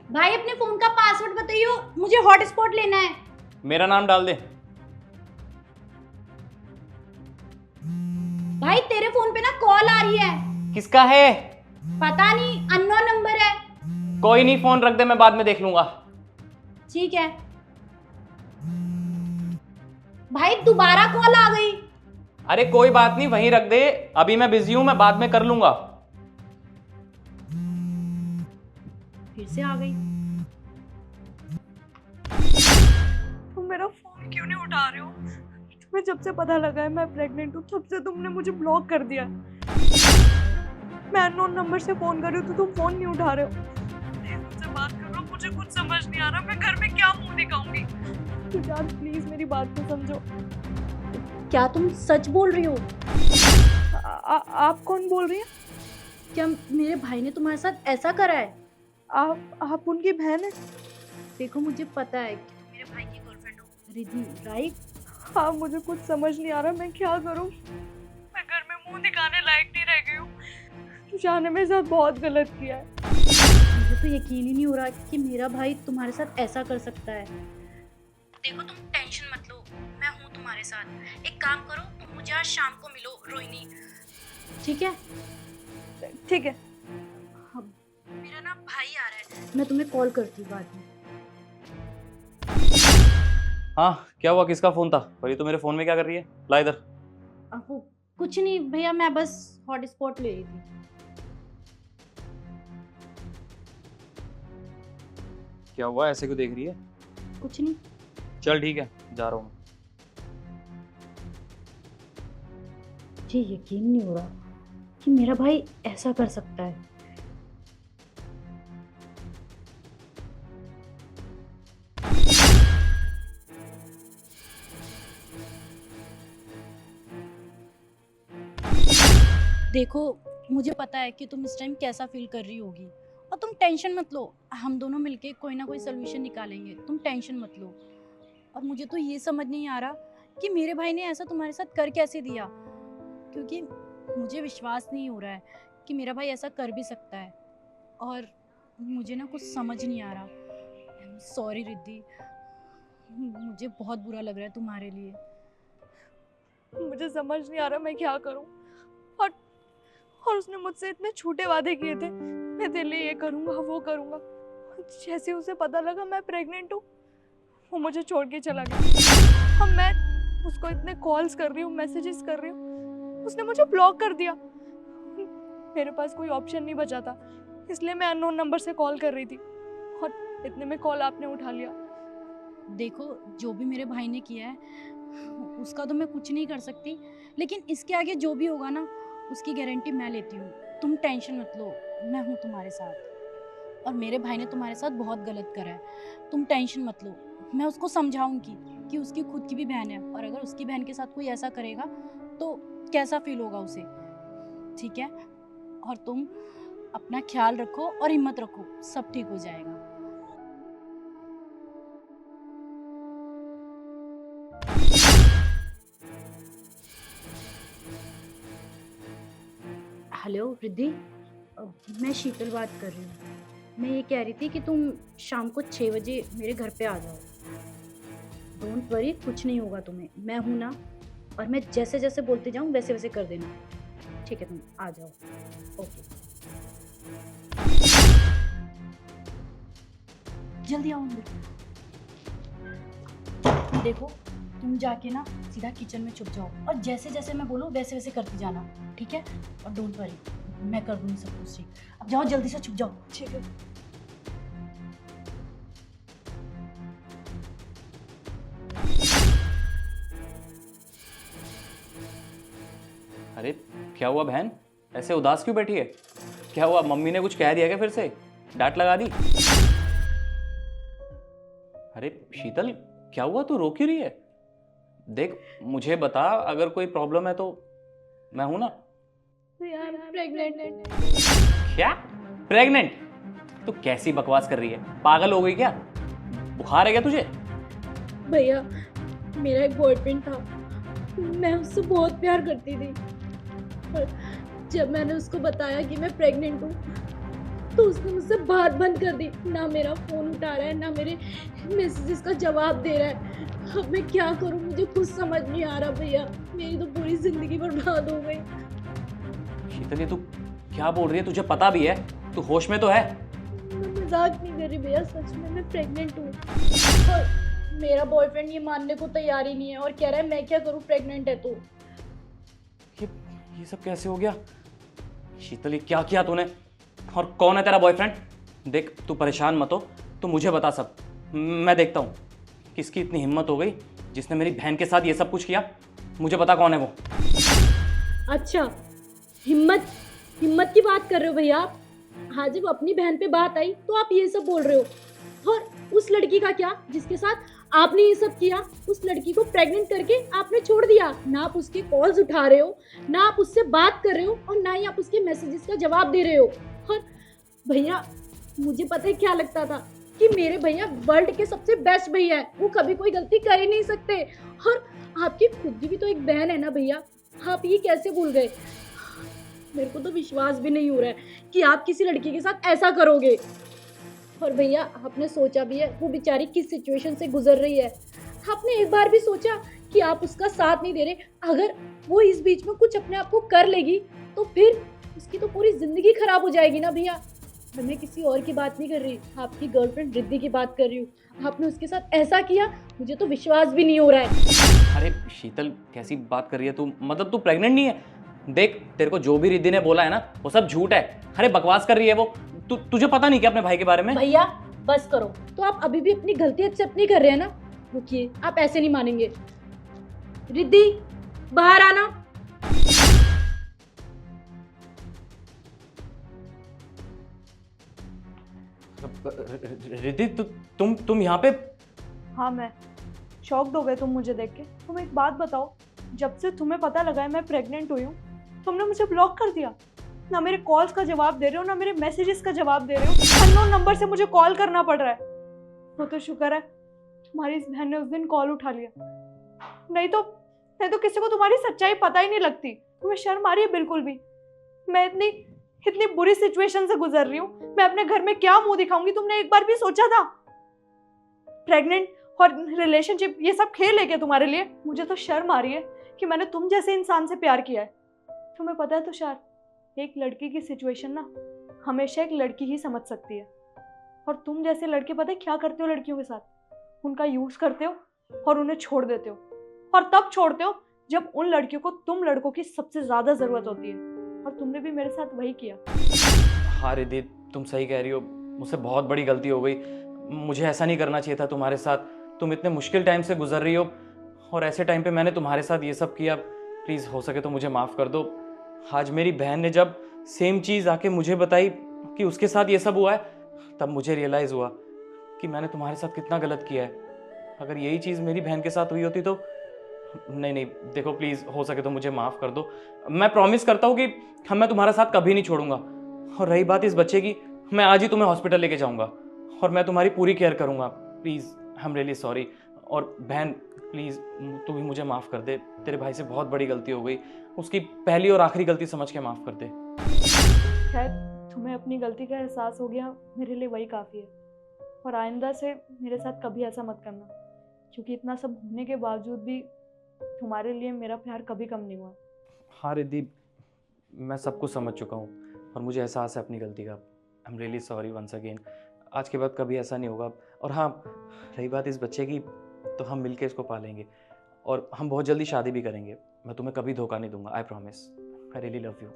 भाई अपने फोन का पासवर्ड बताइयो, मुझे हॉटस्पॉट लेना है। मेरा नाम डाल दे। भाई तेरे फोन पे ना कॉल आ रही है। किसका है? पता नहीं, अननोन नंबर है। कोई नहीं, फोन रख दे, मैं बाद में देख लूंगा। ठीक है। भाई दोबारा कॉल आ गई। अरे कोई बात नहीं, वहीं रख दे, अभी मैं बिजी हूं, मैं बाद में कर लूंगा। फिर से आ गई। तुम मेरा फोन क्यों नहीं उठा रहे हो? तुम्हें जब से पता लगा है मैं प्रेग्नेंट हूँ तब से तुमने मुझे ब्लॉक कर दिया। मैं अननोन नंबर से फोन कर रही हूँ तो तुम फोन नहीं उठा रहे हो। प्लीज मुझसे बात करो, मुझे कुछ समझ नहीं आ रहा, मैं घर में क्या मुंह दिखाऊंगी। तो जान प्लीज मेरी बात को समझो। क्या तुम सच बोल रही हो? आप कौन बोल रही हैं? क्या मेरे भाई ने तुम्हारे साथ ऐसा करा है? आप उनकी बहन है? देखो मुझे पता है कि तुम मेरे भाई की गर्लफ्रेंड हो रिद्धि, राइट? हाँ, मुझे कुछ समझ नहीं आ रहा, मैं क्या करूँ। मैं घर में मुंह दिखाने लायक नहीं रह गई हूँ। तुषार ने मेरे साथ बहुत गलत किया है। मुझे तो यकीन ही नहीं हो रहा कि मेरा भाई तुम्हारे साथ ऐसा कर सकता है। देखो तुम टेंशन मत लो, मैं हूँ तुम्हारे साथ। एक काम करो, तुम मुझे आज शाम को मिलो रोहिणी, ठीक है? ठीक है। मेरा ना भाई आ रहा है, मैं तुम्हें कॉल करती हूँ बाद में। हाँ, क्या हुआ? किसका फोन था? पर ये तो मेरे फोन में क्या कर रही है? ला इधर। वो कुछ नहीं भैया, मैं बस हॉटस्पॉट ले रही थी। क्या हुआ, ऐसे क्यों देख रही है? कुछ नहीं। चल ठीक है, जा रहा हूँ। मुझे यकीन नहीं हो रहा कि मेरा भाई ऐसा कर सकता है। देखो मुझे पता है कि तुम इस टाइम कैसा फील कर रही होगी, और तुम टेंशन मत लो, हम दोनों मिलके कोई ना कोई सोल्यूशन निकालेंगे, तुम टेंशन मत लो। और मुझे तो ये समझ नहीं आ रहा कि मेरे भाई ने ऐसा तुम्हारे साथ कर कैसे दिया, क्योंकि मुझे विश्वास नहीं हो रहा है कि मेरा भाई ऐसा कर भी सकता है। और मुझे ना कुछ समझ नहीं आ रहा। सॉरी रिद्धि, मुझे बहुत बुरा लग रहा है तुम्हारे लिए। मुझे समझ नहीं आ रहा मैं क्या करूं। और उसने मुझसे इतने झूठे वादे किए थे, मैं तेरे लिए ये करूंगा वो करूंगा। जैसे उसे पता लगा मैं प्रेग्नेंट हूँ, वो मुझे छोड़ के चला गया। अब मैं उसको इतने कॉल्स कर रही हूँ, मैसेजेस कर रही हूँ, उसने मुझे ब्लॉक कर दिया। मेरे पास कोई ऑप्शन नहीं बचा था, इसलिए मैं अननोन नंबर से कॉल कर रही थी, और इतने में कॉल आपने उठा लिया। देखो जो भी मेरे भाई ने किया है उसका तो मैं कुछ नहीं कर सकती, लेकिन इसके आगे जो भी होगा ना उसकी गारंटी मैं लेती हूँ। तुम टेंशन मत लो, मैं हूँ तुम्हारे साथ। और मेरे भाई ने तुम्हारे साथ बहुत गलत करा है, तुम टेंशन मत लो। मैं उसको समझाऊंगी कि उसकी खुद की भी बहन है, और अगर उसकी बहन के साथ कोई ऐसा करेगा तो कैसा फील होगा उसे, ठीक है? और तुम अपना ख्याल रखो और हिम्मत रखो, सब ठीक हो जाएगा। हेलो रिद्धि, मैं शीतल बात कर रही हूँ। मैं ये कह रही थी कि तुम शाम को 6 बजे मेरे घर पे आ जाओ। डोंट वरी, कुछ नहीं होगा तुम्हें, मैं हूँ ना। और मैं जैसे जैसे बोलते जाऊँ वैसे वैसे कर देना, ठीक है? तुम आ जाओ, ओके? जल्दी आओ अंदर। देखो तुम जाके ना सीधा किचन में छुप जाओ, और जैसे जैसे मैं बोलूँ वैसे वैसे करती जाना, ठीक है? और डोंट वरी, मैं कर दूँगी सब कुछ ठीक। अब जाओ जल्दी से, छुप जाओ। ठीक है। अरे क्या हुआ बहन, ऐसे उदास क्यों बैठी है? क्या हुआ, मम्मी ने कुछ कह दिया क्या? फिर से डांट लगा दी? अरे शीतल, क्या हुआ, तू रो क्यों रही है? देख मुझे बता, अगर कोई प्रॉब्लम है तो मैं हूं ना। प्रेग्नेंट। क्या? प्रेग्नेंट? तू कैसी बकवास कर रही है, पागल हो गई क्या? बुखार है क्या तुझे? भैया मेरा एक बॉयफ्रेंड था, मैं उससे बहुत प्यार करती थी, पर जब मैंने उसको बताया कि मैं प्रेग्नेंट हूँ तो उसने मुझसे बात बंद कर दी। ना मेरा फ़ोन उठा रहा है, ना मेरे मैसेजेस का जवाब दे रहा है। अब मैं क्या करूं, मुझे कुछ समझ नहीं आ रहा भैया। मेरी तो पूरी ज़िंदगी बर्बाद हो गई। शीतल, ये तू क्या बोल रही है? तुझे पता भी है? तू होश में तो है? मैं मजाक नहीं कर रही भैया, सच में मैं प्रेग्नेंट हूँ। और मेरा बॉयफ्रेंड ये मानने को तैयार ही नहीं है और कह रहा है मैं क्या करूँ, प्रेग्नेंट है तो। ये सब कैसे हो गया? शीतल, ये क्या किया तूने? और कौन है तेरा बॉयफ्रेंड? देख, तू परेशान मत हो, तू मुझे बता सब। मैं देखता हूँ किसकी इतनी हिम्मत हो गई जिसने मेरी बहन के साथ ये सब कुछ किया। मुझे बता कौन है वो। अच्छा, हिम्मत हिम्मत की बात कर रहे हो भैया आप? हाँ, जब अपनी बहन पे बात आई तो आप ये सब बोल रहे हो। और उस लड़की का क्या जिसके साथ आपने ये सब किया? उस लड़की को प्रेग्नेंट करके आपने छोड़ दिया। ना आप उसके कॉल्स उठा रहे हो, ना आप उससे बात कर रहे हो, और ना ही आप उसके मैसेजेस का जवाब दे रहे हो। और भैया, मुझे पता है क्या लगता था कि मेरे भैया वर्ल्ड के सबसे बेस्ट भैया है, वो कभी कोई गलती कर ही नहीं सकते। और आपकी खुद की भी तो एक बहन है ना भैया, आप ये कैसे भूल गए? मेरे को तो विश्वास भी नहीं हो रहा है कि आप किसी लड़की के साथ ऐसा करोगे। और भैया, आपने सोचा भी है वो बेचारी किस सिचुएशन से गुजर रही है? आपने एक बार भी सोचा कि आप उसका साथ नहीं दे रहे? अगर वो इस बीच में कुछ अपने आप को कर लेगी तो फिर उसकी तो पूरी जिंदगी खराब हो जाएगी ना भैया। और मैं किसी और की बात नहीं कर रही, आपकी गर्लफ्रेंड रिद्धि की बात कर रही हूँ। आपने उसके साथ ऐसा किया, मुझे तो विश्वास भी नहीं हो रहा है। अरे शीतल, कैसी बात कर रही है तू? मतलब तू प्रेग्नेंट नहीं है? देख, तेरे को जो भी रिद्धि ने बोला है ना, वो सब झूठ है। अरे बकवास कर रही है वो। तुझे पता नहीं क्या अपने भाई के बारे में? भैया बस करो। तो आप अभी भी अपनी गलती एक्सेप्ट नहीं कर रहे हैं ना? रुकिए, आप ऐसे नहीं मानेंगे। रिद्धि, बाहर आना। रिद्धि, तुम यहाँ पे? हाँ, मैं शॉक्ड हो गए तुम मुझे देख के। तुम एक बात बताओ, जब से तुम्हें पता लगा है मैं प्रेग्नेंट हुई हूँ, तुमने मुझे ब्लॉक कर दिया। ना मेरे कॉल्स का जवाब दे रहे हो, ना मेरे मैसेजेस का जवाब दे रहे हो। अननोन नंबर से मुझे कॉल करना पड़ रहा है। वो तो शुक्र है तुम्हारी इस बहन ने उस दिन कॉल उठा लिया, नहीं तो किसी को तुम्हारी सच्चाई पता ही नहीं लगती। तुम्हें शर्म आ रही है बिल्कुल भी? मैं इतनी बुरी सिचुएशन से गुजर रही हूँ, मैं अपने घर में क्या मुंह दिखाऊंगी? तुमने एक बार भी सोचा था? प्रेग्नेंट और रिलेशनशिप ये सब खेल है क्या तुम्हारे लिए? मुझे तो शर्म आ रही है कि मैंने तुम जैसे इंसान से प्यार किया है। तुम्हें पता है तुषार, एक लड़की की सिचुएशन ना हमेशा एक लड़की ही समझ सकती है। और तुम जैसे लड़के पता है क्या करते हो लड़कियों के साथ? उनका यूज करते हो और उन्हें छोड़ देते हो। और तब छोड़ते हो जब उन लड़कियों को तुम लड़कों की सबसे ज्यादा जरूरत होती है। और तुमने भी मेरे साथ वही किया। हाँ रिद्धि, तुम सही कह रही हो। मुझसे बहुत बड़ी गलती हो गई। मुझे ऐसा नहीं करना चाहिए था तुम्हारे साथ। तुम इतने मुश्किल टाइम से गुजर रही हो और ऐसे टाइम पे मैंने तुम्हारे साथ ये सब किया। प्लीज़ हो सके तो मुझे माफ़ कर दो। आज मेरी बहन ने जब सेम चीज़ आके मुझे बताई कि उसके साथ ये सब हुआ है, तब मुझे रियलाइज़ हुआ कि मैंने तुम्हारे साथ कितना गलत किया है। अगर यही चीज़ मेरी बहन के साथ हुई होती तो नहीं, देखो प्लीज़ हो सके तो मुझे माफ़ कर दो। मैं प्रॉमिस करता हूँ कि मैं तुम्हारा साथ कभी नहीं छोड़ूंगा। और रही बात इस बच्चे की, मैं आज ही तुम्हें हॉस्पिटल लेके जाऊंगा और मैं तुम्हारी पूरी केयर करूंगा। Please, I am really sorry. और बहन प्लीज़, तू भी मुझे माफ़ कर दे। तेरे भाई से बहुत बड़ी गलती हो गई। उसकी पहली और आखिरी गलती समझ के माफ़ कर दे। खैर, तुम्हें अपनी गलती का एहसास हो गया, मेरे लिए वही काफ़ी है। और आइंदा से मेरे साथ कभी ऐसा मत करना, क्योंकि इतना सब होने के बावजूद भी तुम्हारे लिए मेरा प्यार कभी कम नहीं हुआ। हाँ रिद्धि, मैं सब कुछ समझ चुका हूँ और मुझे एहसास है अपनी गलती का। I am really sorry once again. आज के बाद कभी ऐसा नहीं होगा। और हाँ, रही बात इस बच्चे की, तो हम मिलके इसको पालेंगे और हम बहुत जल्दी शादी भी करेंगे। मैं तुम्हें कभी धोखा नहीं दूंगा, I promise. I really love you.